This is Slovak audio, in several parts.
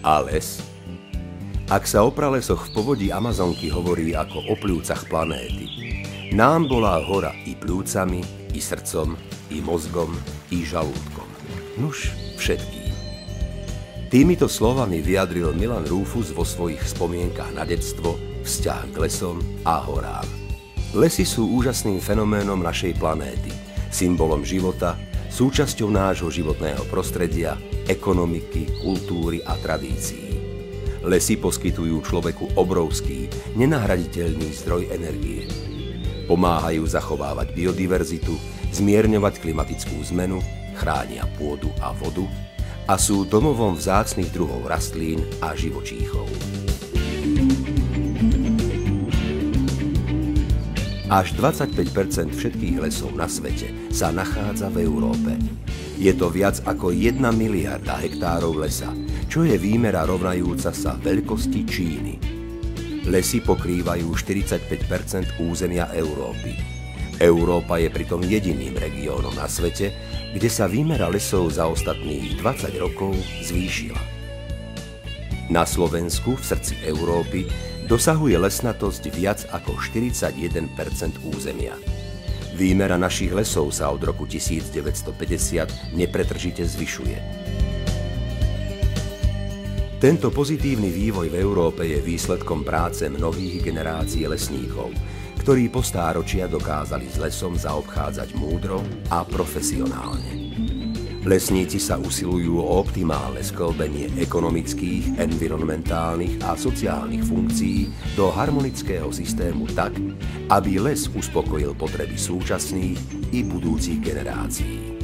A les? Ak sa o pralesoch v povodí Amazonky hovorí ako o pľúcach planéty, nám bola hora i pľúcami, i srdcom, i mozgom, i žalúdkom. Nuž všetkým. Týmito slovami vyjadril Milan Rúfus vo svojich spomienkach na detstvo vzťah k lesom a horám. Lesy sú úžasným fenoménom našej planéty, symbolom života, súčasťou nášho životného prostredia, ekonomiky, kultúry a tradícií. Lesy poskytujú človeku obrovský, nenahraditeľný zdroj energie. Pomáhajú zachovávať biodiverzitu, zmierňovať klimatickú zmenu, chránia pôdu a vodu a sú domovom vzácnych druhov rastlín a živočíchov. Až 25% všetkých lesov na svete sa nachádza v Európe. Je to viac ako 1 miliarda hektárov lesa, čo je výmera rovnajúca sa veľkosti Číny. Lesy pokrývajú 45% územia Európy. Európa je pritom jediným regiónom na svete, kde sa výmera lesov za ostatných 20 rokov zvýšila. Na Slovensku, v srdci Európy, dosahuje lesnatosť viac ako 41% územia. Výmera našich lesov sa od roku 1950 nepretržite zvyšuje. Tento pozitívny vývoj v Európe je výsledkom práce mnohých generácií lesníkov, ktorí po stáročia dokázali s lesom zaobchádzať múdro a profesionálne. Lesníci sa usilujú o optimálne skĺbenie ekonomických, environmentálnych a sociálnych funkcií do harmonického systému tak, aby les uspokojil potreby súčasných i budúcich generácií.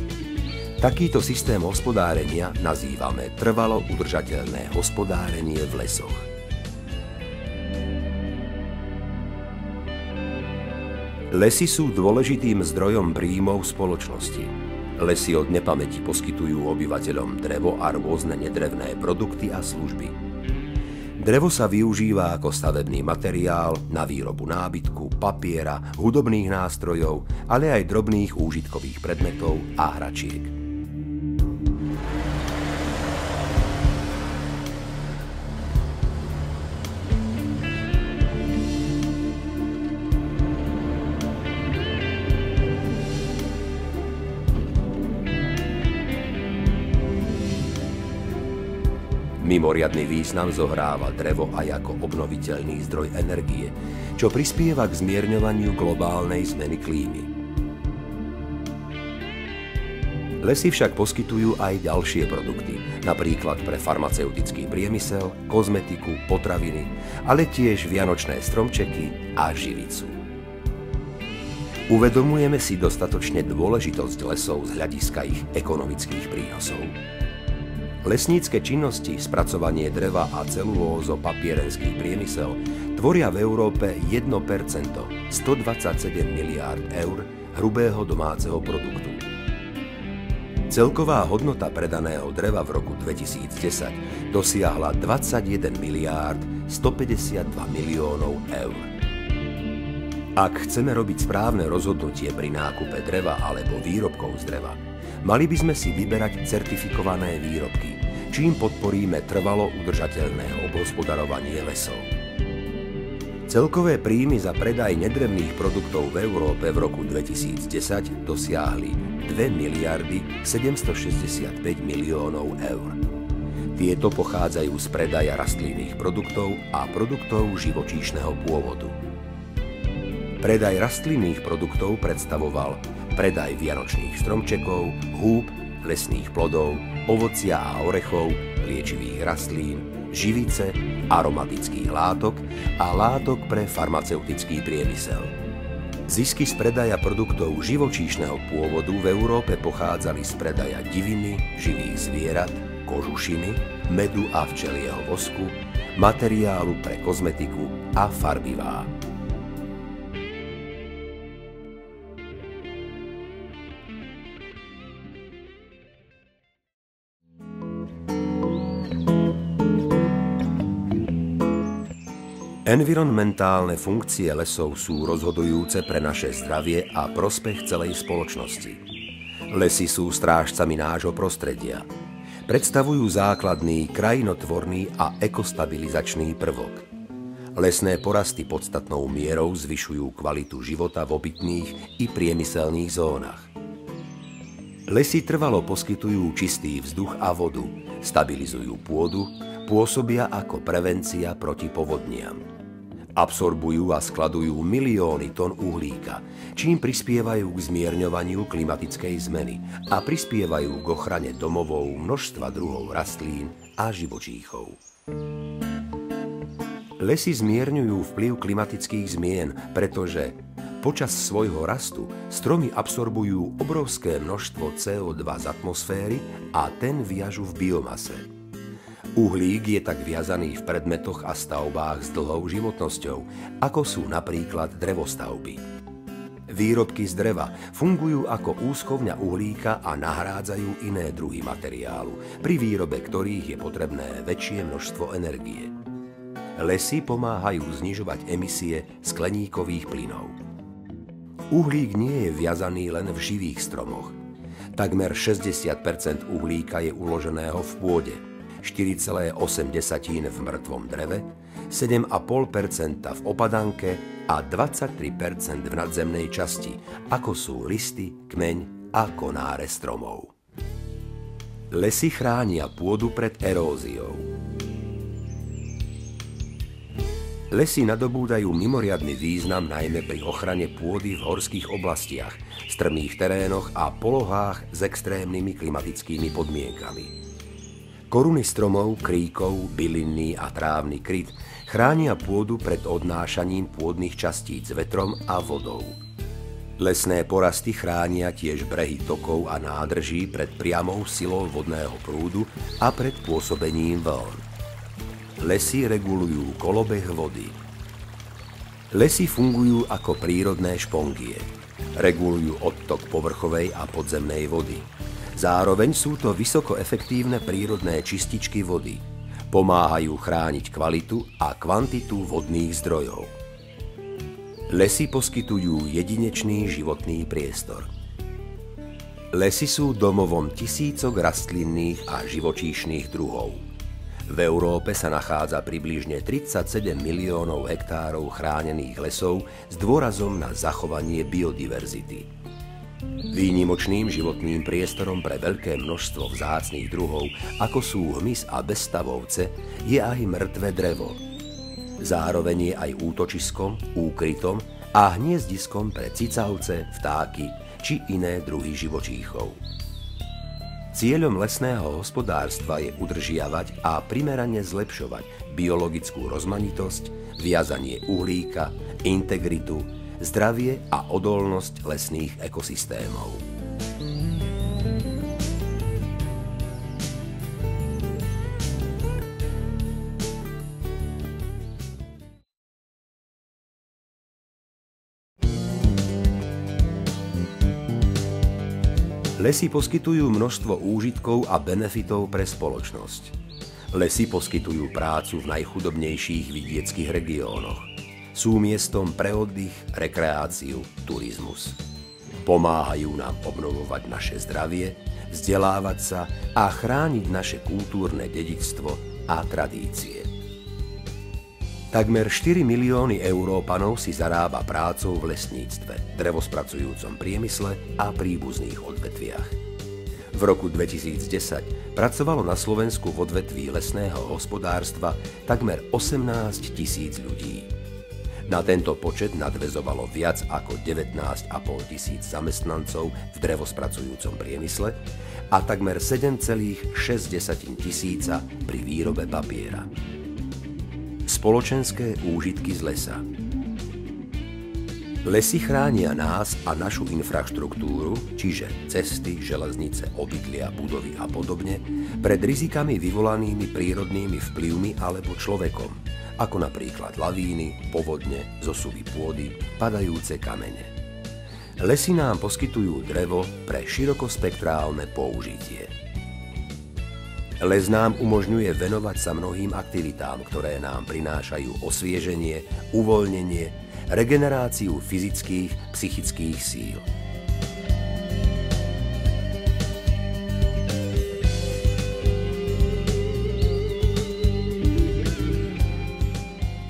Takýto systém hospodárenia nazývame trvalo udržateľné hospodárenie v lesoch. Lesy sú dôležitým zdrojom príjmov spoločnosti. Lesy od nepamäti poskytujú obyvateľom drevo a rôzne nedrevné produkty a služby. Drevo sa využíva ako stavebný materiál na výrobu nábytku, papiera, hudobných nástrojov, ale aj drobných úžitkových predmetov a hračiek. Mimoriadny význam zohráva drevo aj ako obnoviteľný zdroj energie, čo prispieva k zmierňovaniu globálnej zmeny klímy. Lesy však poskytujú aj ďalšie produkty, napríklad pre farmaceutický priemysel, kozmetiku, potraviny, ale tiež vianočné stromčeky a živicu. Uvedomujeme si dostatočne dôležitosť lesov z hľadiska ich ekonomických prínosov. Lesnícke činnosti, spracovanie dreva a celulózo-papierenský priemysel tvoria v Európe 1%, 127 miliárd eur hrubého domáceho produktu. Celková hodnota predaného dreva v roku 2010 dosiahla 21 miliárd 152 miliónov eur. Ak chceme robiť správne rozhodnutie pri nákupe dreva alebo výrobkov z dreva, mali by sme si vyberať certifikované výrobky, čím podporíme trvalo udržateľné obhospodarovanie lesov. Celkové príjmy za predaj nedrevných produktov v Európe v roku 2010 dosiahli 2 miliardy 765 miliónov eur. Tieto pochádzajú z predaja rastlinných produktov a produktov živočíšneho pôvodu. Predaj rastlinných produktov predstavoval predaj vianočných stromčekov, húb, lesných plodov, ovocia a orechov, liečivých rastlín, živice, aromatických látok a látok pre farmaceutický priemysel. Zisky z predaja produktov živočíšneho pôvodu v Európe pochádzali z predaja diviny, živých zvierat, kožušiny, medu a včelieho vosku, materiálu pre kozmetiku a farbivá. Environmentálne funkcie lesov sú rozhodujúce pre naše zdravie a prospech celej spoločnosti. Lesy sú strážcami nášho prostredia. Predstavujú základný krajinotvorný a ekostabilizačný prvok. Lesné porasty podstatnou mierou zvyšujú kvalitu života v obytných i priemyselných zónach. Lesy trvalo poskytujú čistý vzduch a vodu, stabilizujú pôdu, pôsobia ako prevencia proti povodniam. Absorbujú a skladujú milióny tón uhlíka, čím prispievajú k zmierňovaniu klimatickej zmeny a prispievajú k ochrane domovov množstva druhov rastlín a živočíchov. Lesy zmierňujú vplyv klimatických zmien, pretože počas svojho rastu stromy absorbujú obrovské množstvo CO2 z atmosféry a ten viažu v biomase. Uhlík je tak viazaný v predmetoch a stavbách s dlhou životnosťou, ako sú napríklad drevostavby. Výrobky z dreva fungujú ako úschovňa uhlíka a nahrádzajú iné druhy materiálu, pri výrobe ktorých je potrebné väčšie množstvo energie. Lesy pomáhajú znižovať emisie skleníkových plynov. Uhlík nie je viazaný len v živých stromoch. Takmer 60% uhlíka je uloženého v pôde, 4,8 v mŕtvom dreve, 7,5% v opadanke a 23% v nadzemnej časti, ako sú listy, kmeň a konáre stromov. Lesy chránia pôdu pred eróziou. Lesy nadobúdajú mimoriadny význam najmä pri ochrane pôdy v horských oblastiach, strmých terénoch a polohách s extrémnymi klimatickými podmienkami. Koruny stromov, kríkov, bylinný a trávny kryt chránia pôdu pred odnášaním pôdnych častíc vetrom a vodou. Lesné porasty chránia tiež brehy tokov a nádrží pred priamou silou vodného prúdu a pred pôsobením vln. Lesy regulujú kolobeh vody. Lesy fungujú ako prírodné špongie. Regulujú odtok povrchovej a podzemnej vody. Zároveň sú to vysoko efektívne prírodné čističky vody. Pomáhajú chrániť kvalitu a kvantitu vodných zdrojov. Lesy poskytujú jedinečný životný priestor. Lesy sú domovom tisícok rastlinných a živočíšnych druhov. V Európe sa nachádza približne 37 miliónov hektárov chránených lesov s dôrazom na zachovanie biodiverzity. Výnimočným životným priestorom pre veľké množstvo vzácnych druhov, ako sú hmyz a bezstavovce, je aj mŕtve drevo. Zároveň je aj útočiskom, úkrytom a hniezdiskom pre cicavce, vtáky či iné druhy živočíchov. Cieľom lesného hospodárstva je udržiavať a primerane zlepšovať biologickú rozmanitosť, viazanie uhlíka, integritu, zdravie a odolnosť lesných ekosystémov. Lesy poskytujú množstvo úžitkov a benefitov pre spoločnosť. Lesy poskytujú prácu v najchudobnejších vidieckych regiónoch. Sú miestom pre oddych, rekreáciu, turizmus. Pomáhajú nám obnovovať naše zdravie, vzdelávať sa a chrániť naše kultúrne dedičstvo a tradície. Takmer 4 milióny Európanov si zarába prácou v lesníctve, drevospracujúcom priemysle a príbuzných odvetviach. V roku 2010 pracovalo na Slovensku v odvetví lesného hospodárstva takmer 18 000 ľudí. Na tento počet nadväzovalo viac ako 19 500 zamestnancov v drevospracujúcom priemysle a takmer 7,6 tisíca pri výrobe papiera. Spoločenské úžitky z lesa. Lesy chránia nás a našu infraštruktúru, čiže cesty, železnice, obydlia, budovy a podobne, pred rizikami vyvolanými prírodnými vplyvmi alebo človekom, ako napríklad lavíny, povodne, zosuvy pôdy, padajúce kamene. Lesy nám poskytujú drevo pre širokospektrálne použitie. Les nám umožňuje venovať sa mnohým aktivitám, ktoré nám prinášajú osvieženie, uvoľnenie, regeneráciu fyzických, psychických síl.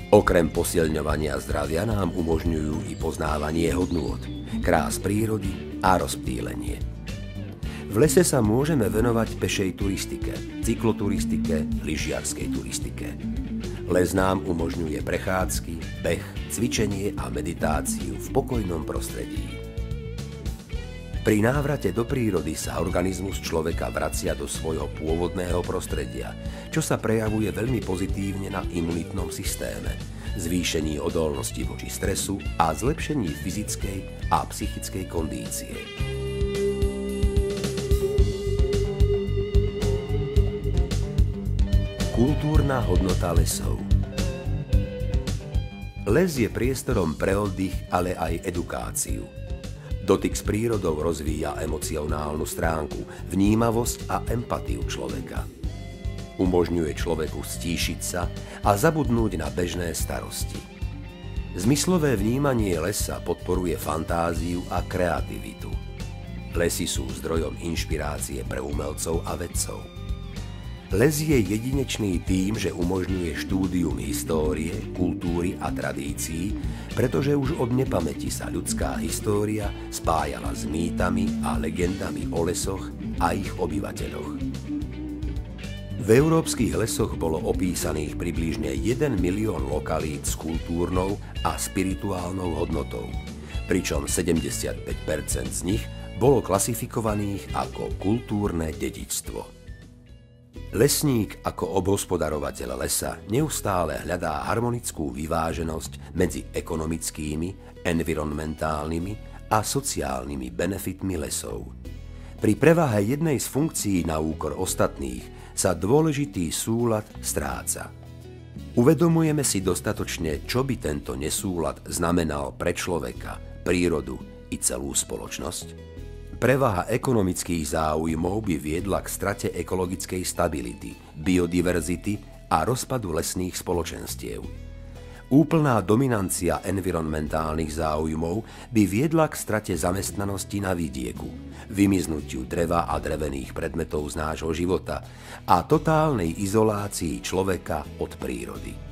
Okrem posilňovania zdravia nám umožňujú i poznávanie hodnôt, krás prírody a rozptýlenie. V lese sa môžeme venovať pešej turistike, cykloturistike, lyžiarskej turistike. Les nám umožňuje prechádzky, beh, cvičenie a meditáciu v pokojnom prostredí. Pri návrate do prírody sa organizmus človeka vracia do svojho pôvodného prostredia, čo sa prejavuje veľmi pozitívne na imunitnom systéme, zvýšení odolnosti voči stresu a zlepšení fyzickej a psychickej kondície. Kultúrna hodnota lesov. Les je priestorom pre oddych, ale aj edukáciu. Dotyk s prírodou rozvíja emocionálnu stránku, vnímavosť a empatiu človeka. Umožňuje človeku stíšiť sa a zabudnúť na bežné starosti. Zmyslové vnímanie lesa podporuje fantáziu a kreativitu. Lesy sú zdrojom inšpirácie pre umelcov a vedcov. Les je jedinečný tým, že umožňuje štúdium histórie, kultúry a tradícií, pretože už od nepamäti sa ľudská história spájala s mýtami a legendami o lesoch a ich obyvateľoch. V európskych lesoch bolo opísaných približne 1 milión lokalít s kultúrnou a spirituálnou hodnotou, pričom 75% z nich bolo klasifikovaných ako kultúrne dedičstvo. Lesník ako obhospodarovateľ lesa neustále hľadá harmonickú vyváženosť medzi ekonomickými, environmentálnymi a sociálnymi benefitmi lesov. Pri prevahe jednej z funkcií na úkor ostatných sa dôležitý súlad stráca. Uvedomujeme si dostatočne, čo by tento nesúlad znamenal pre človeka, prírodu i celú spoločnosť? Prevaha ekonomických záujmov by viedla k strate ekologickej stability, biodiverzity a rozpadu lesných spoločenstiev. Úplná dominancia environmentálnych záujmov by viedla k strate zamestnanosti na vidieku, vymiznutiu dreva a drevených predmetov z nášho života a totálnej izolácii človeka od prírody.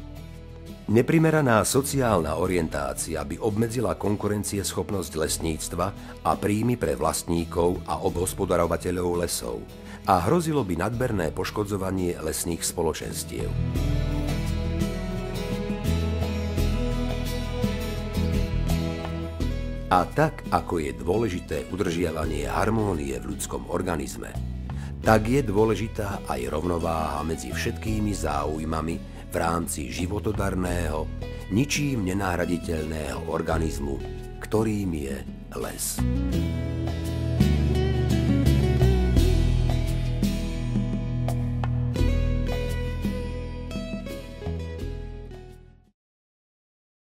Neprimeraná sociálna orientácia by obmedzila konkurencieschopnosť lesníctva a príjmy pre vlastníkov a obhospodarovateľov lesov a hrozilo by nadmerné poškodzovanie lesných spoločenstiev. A tak, ako je dôležité udržiavanie harmónie v ľudskom organizme, tak je dôležitá aj rovnováha medzi všetkými záujmami v rámci životodarného, ničím nenahraditeľného organizmu, ktorým je les.